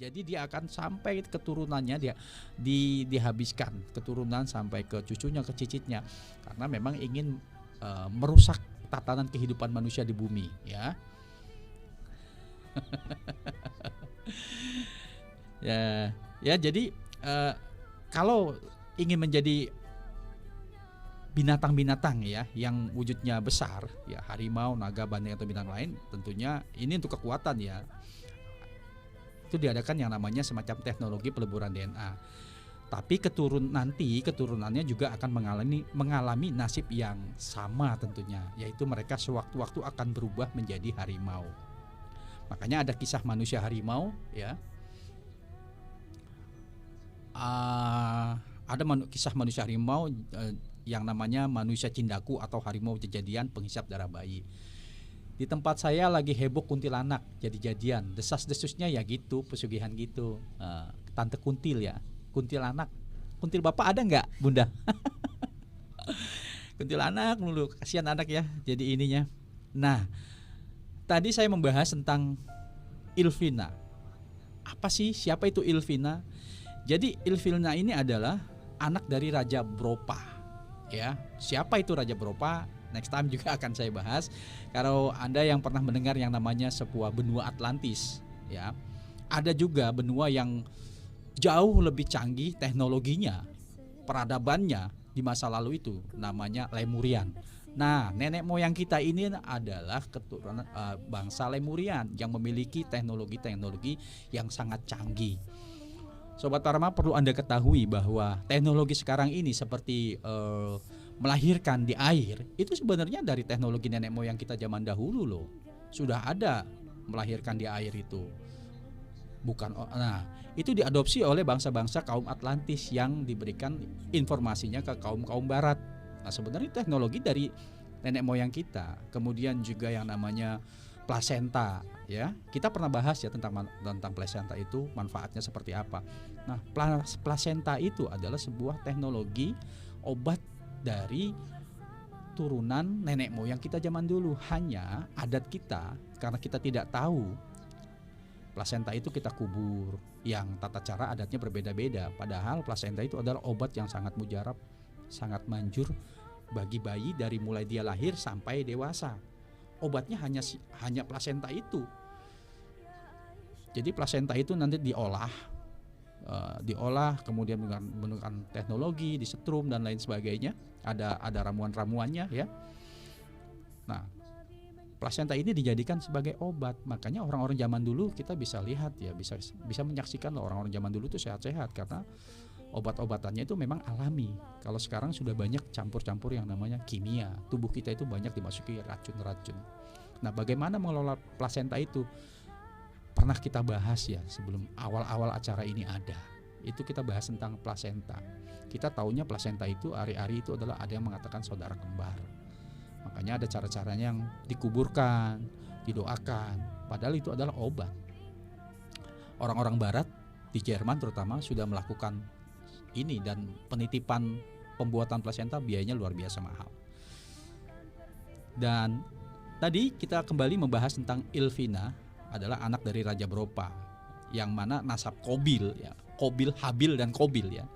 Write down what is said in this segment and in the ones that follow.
Jadi dia akan sampai keturunannya dia dihabiskan keturunan sampai ke cucunya, ke cicitnya, karena memang ingin merusak tatanan kehidupan manusia di bumi, ya. Ya, jadi kalau ingin menjadi binatang-binatang ya yang wujudnya besar, ya harimau, naga, banteng atau binatang lain, tentunya ini untuk kekuatan ya. Itu diadakan yang namanya semacam teknologi peleburan DNA. Tapi keturunannya juga akan mengalami nasib yang sama tentunya, yaitu mereka sewaktu-waktu akan berubah menjadi harimau. Makanya ada kisah manusia harimau, ya. Ada kisah manusia harimau yang namanya manusia cindaku atau harimau jejadian penghisap darah bayi. Di tempat saya lagi heboh kuntilanak jadi-jadian, desas-desusnya ya gitu, pesugihan gitu. Tante kuntil ya, kuntilanak. Kuntil bapak ada nggak, Bunda? Kuntilanak dulu, kasihan anak ya jadi ininya. Nah, tadi saya membahas tentang Ilfina. Apa sih, siapa itu Ilfina? Jadi Ilfina ini adalah anak dari Raja Bropa. Ya, siapa itu Raja Bropa? Next time juga akan saya bahas. Kalau Anda yang pernah mendengar yang namanya sebuah benua Atlantis, ya, ada juga benua yang jauh lebih canggih teknologinya, peradabannya di masa lalu itu, namanya Lemurian. Nah, nenek moyang kita ini adalah keturunan bangsa Lemurian yang memiliki teknologi-teknologi yang sangat canggih. Sobat Parama, perlu Anda ketahui bahwa teknologi sekarang ini seperti melahirkan di air, itu sebenarnya dari teknologi nenek moyang kita zaman dahulu loh. Sudah ada melahirkan di air itu. Itu diadopsi oleh bangsa-bangsa kaum Atlantis yang diberikan informasinya ke kaum-kaum barat. Nah, sebenarnya teknologi dari nenek moyang kita. Kemudian juga yang namanya plasenta, ya. Kita pernah bahas ya tentang plasenta itu, manfaatnya seperti apa. Nah, plasenta itu adalah sebuah teknologi obat dari turunan nenek moyang kita zaman dulu. Hanya adat kita, karena kita tidak tahu, plasenta itu kita kubur, yang tata cara adatnya berbeda-beda. Padahal plasenta itu adalah obat yang sangat mujarab, sangat manjur bagi bayi dari mulai dia lahir sampai dewasa. Obatnya hanya plasenta itu. Jadi plasenta itu nanti diolah kemudian menggunakan teknologi, disetrum dan lain sebagainya. Ada ramuan-ramuannya, ya. Nah, plasenta ini dijadikan sebagai obat. Makanya orang-orang zaman dulu kita bisa lihat ya, bisa menyaksikan loh, orang-orang zaman dulu itu sehat-sehat karena obat-obatannya itu memang alami. Kalau sekarang sudah banyak campur-campur yang namanya kimia. Tubuh kita itu banyak dimasuki racun-racun. Nah, bagaimana mengelola plasenta itu? Pernah kita bahas ya sebelum awal-awal acara ini ada. Itu kita bahas tentang plasenta. Kita taunya plasenta itu ari-ari itu adalah, ada yang mengatakan saudara kembar. Makanya ada cara-caranya yang dikuburkan, didoakan. Padahal itu adalah obat. Orang-orang barat di Jerman terutama sudah melakukan ini, dan penitipan pembuatan plasenta biayanya luar biasa mahal. Dan tadi kita kembali membahas tentang Ilfina, adalah anak dari Raja Bropa, yang mana nasab Kobil ya, Kobil, Habil dan Kobil ya.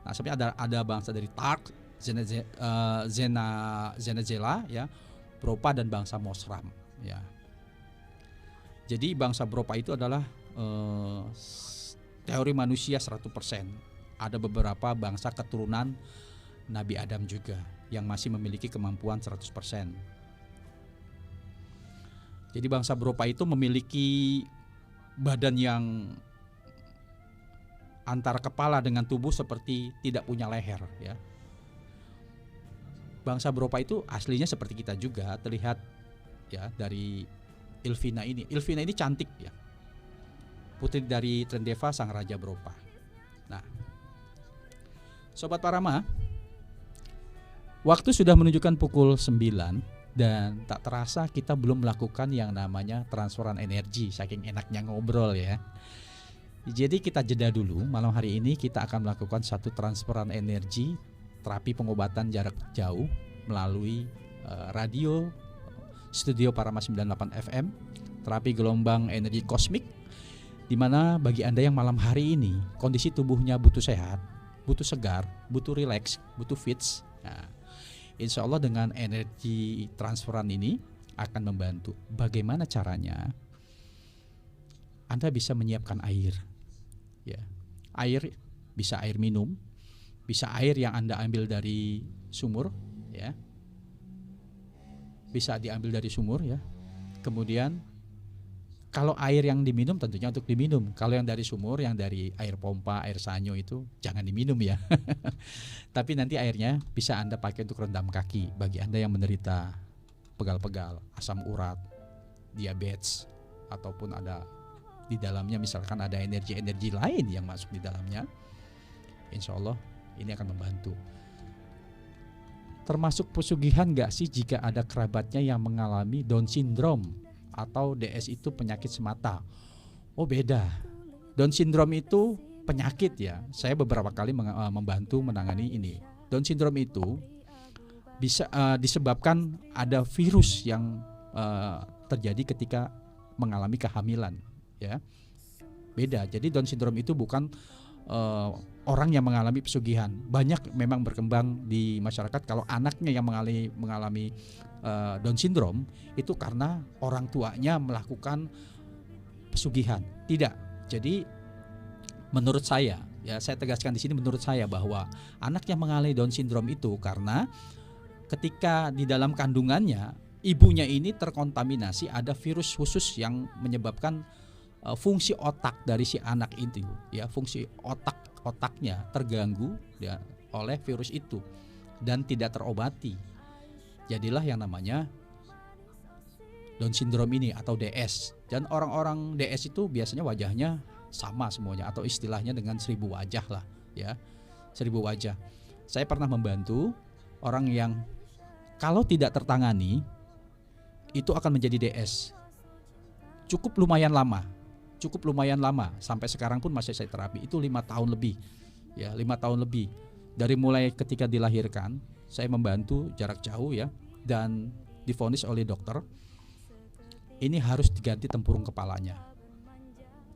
Nasabnya ada bangsa dari Tark, Zenezela ya, Bropa dan bangsa Mosram ya. Jadi bangsa Bropa itu adalah teori manusia 100%. Ada beberapa bangsa keturunan Nabi Adam juga yang masih memiliki kemampuan 100%. Jadi bangsa Bropa itu memiliki badan yang antara kepala dengan tubuh seperti tidak punya leher ya. Bangsa Bropa itu aslinya seperti kita juga, terlihat ya dari Ilfina ini. Ilfina ini cantik ya, putri dari Trendeva sang Raja Bropa. Nah, Sobat Parama, waktu sudah menunjukkan pukul 9 dan tak terasa kita belum melakukan yang namanya transferan energi, saking enaknya ngobrol ya. Jadi kita jeda dulu, malam hari ini kita akan melakukan satu transferan energi, terapi pengobatan jarak jauh melalui radio Studio Parama 98 FM, terapi gelombang energi kosmik Dimana bagi Anda yang malam hari ini kondisi tubuhnya butuh sehat, butuh segar, butuh relax, butuh fits. Nah, insya Allah dengan energi transferan ini akan membantu. Bagaimana caranya? Anda bisa menyiapkan air. Ya, air bisa air minum, bisa air yang Anda ambil dari sumur, ya. Bisa diambil dari sumur, ya. Kemudian kalau air yang diminum tentunya untuk diminum. Kalau yang dari sumur, yang dari air pompa, air sanyo itu jangan diminum ya. Tapi nanti airnya bisa Anda pakai untuk rendam kaki bagi Anda yang menderita pegal-pegal, asam urat, diabetes, ataupun ada di dalamnya misalkan ada energi-energi lain yang masuk di dalamnya. Insya Allah ini akan membantu. Termasuk pesugihan gak sih jika ada kerabatnya yang mengalami Down syndrome atau DS itu penyakit semata? Oh beda. Down syndrome itu penyakit ya. Saya beberapa kali membantu menangani ini. Down syndrome itu bisa disebabkan ada virus yang terjadi ketika mengalami kehamilan, ya. Beda. Jadi Down syndrome itu bukan orang yang mengalami pesugihan. Banyak memang berkembang di masyarakat kalau anaknya yang mengalami Down syndrome itu karena orang tuanya melakukan pesugihan. Tidak. Jadi menurut saya, ya saya tegaskan di sini, menurut saya bahwa anak yang mengalami Down syndrome itu karena ketika di dalam kandungannya ibunya ini terkontaminasi ada virus khusus yang menyebabkan fungsi otak dari si anak itu, ya, fungsi otaknya terganggu ya oleh virus itu dan tidak terobati. Jadilah yang namanya Down syndrome ini atau DS. Dan orang-orang DS itu biasanya wajahnya sama semuanya atau istilahnya dengan 1000 wajah lah, ya. 1000 wajah. Saya pernah membantu orang yang kalau tidak tertangani itu akan menjadi DS. Cukup lumayan lama, sampai sekarang pun masih saya terapi. Itu 5 tahun lebih, ya, 5 tahun lebih. Dari mulai ketika dilahirkan, saya membantu jarak jauh, ya, dan divonis oleh dokter ini harus diganti tempurung kepalanya.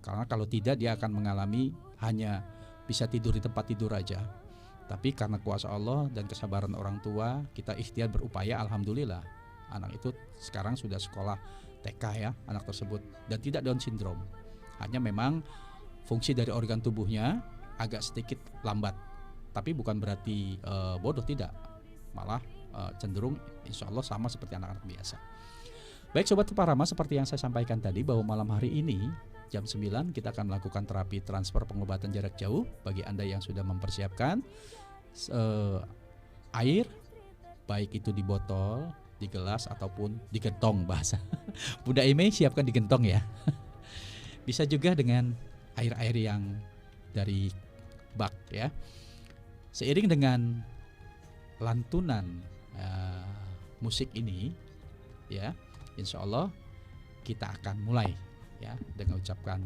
Karena kalau tidak dia akan mengalami hanya bisa tidur di tempat tidur aja. Tapi karena kuasa Allah dan kesabaran orang tua, kita ikhtiar berupaya, alhamdulillah anak itu sekarang sudah sekolah TK, ya, anak tersebut, dan tidak Down syndrome. Hanya memang fungsi dari organ tubuhnya agak sedikit lambat. Tapi bukan berarti bodoh, tidak. Malah cenderung insya Allah sama seperti anak-anak biasa. Baik Sobat Keparama, seperti yang saya sampaikan tadi bahwa malam hari ini jam 9 kita akan melakukan terapi transfer pengobatan jarak jauh. Bagi Anda yang sudah mempersiapkan air, baik itu di botol, di gelas, ataupun di gentong bahasa Bunda Ime, siapkan di gentong ya. Bisa juga dengan air-air yang dari bak, ya. Seiring dengan lantunan musik ini, ya, insya Allah kita akan mulai, ya, dengan ucapkan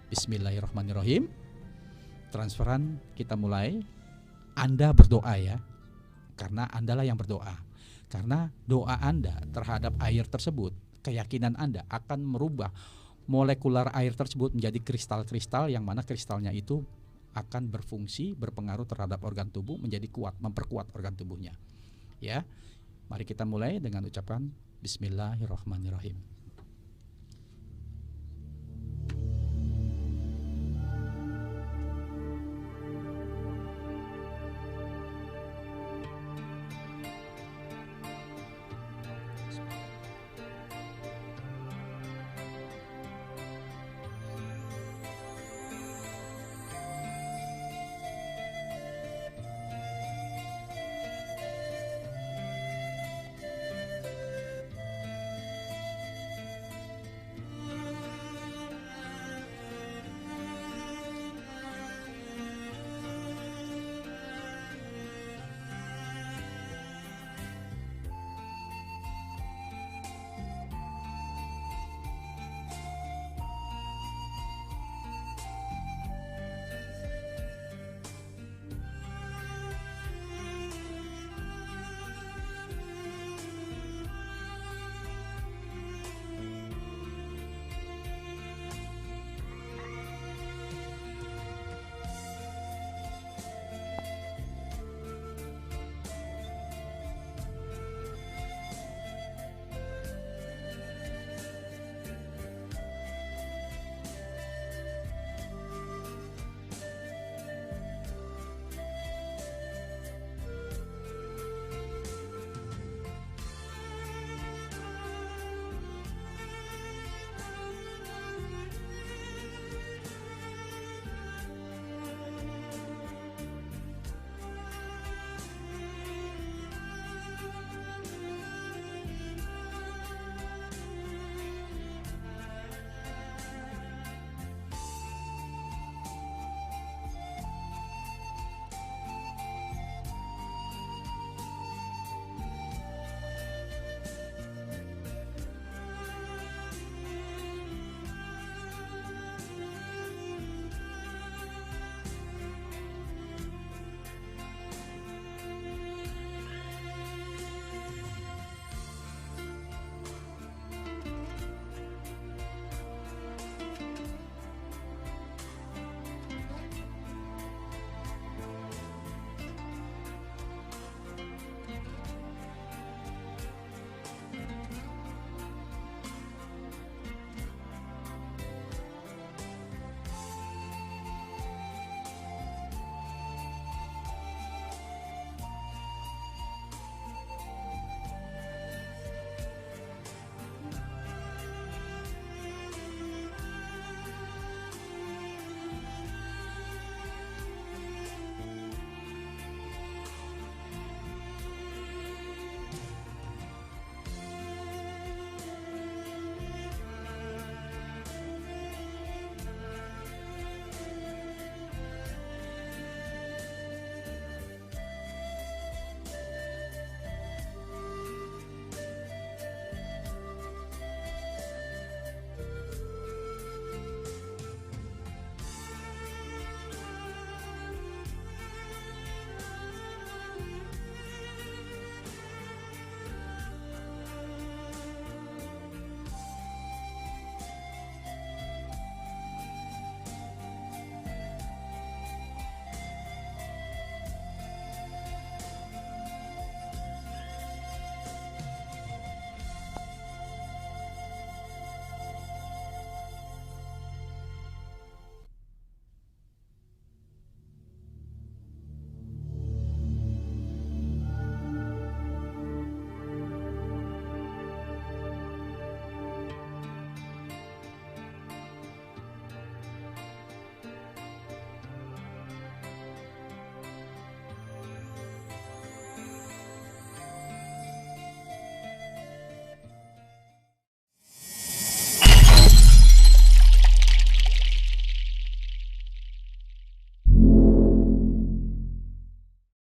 Bismillahirrahmanirrahim. Transferan kita mulai. Anda berdoa, ya, karena Andalah yang berdoa. Karena doa Anda terhadap air tersebut, keyakinan Anda akan merubah molekular air tersebut menjadi kristal-kristal, yang mana kristalnya itu akan berfungsi, berpengaruh terhadap organ tubuh, menjadi kuat, memperkuat organ tubuhnya. Ya, mari kita mulai dengan ucapan Bismillahirrahmanirrahim.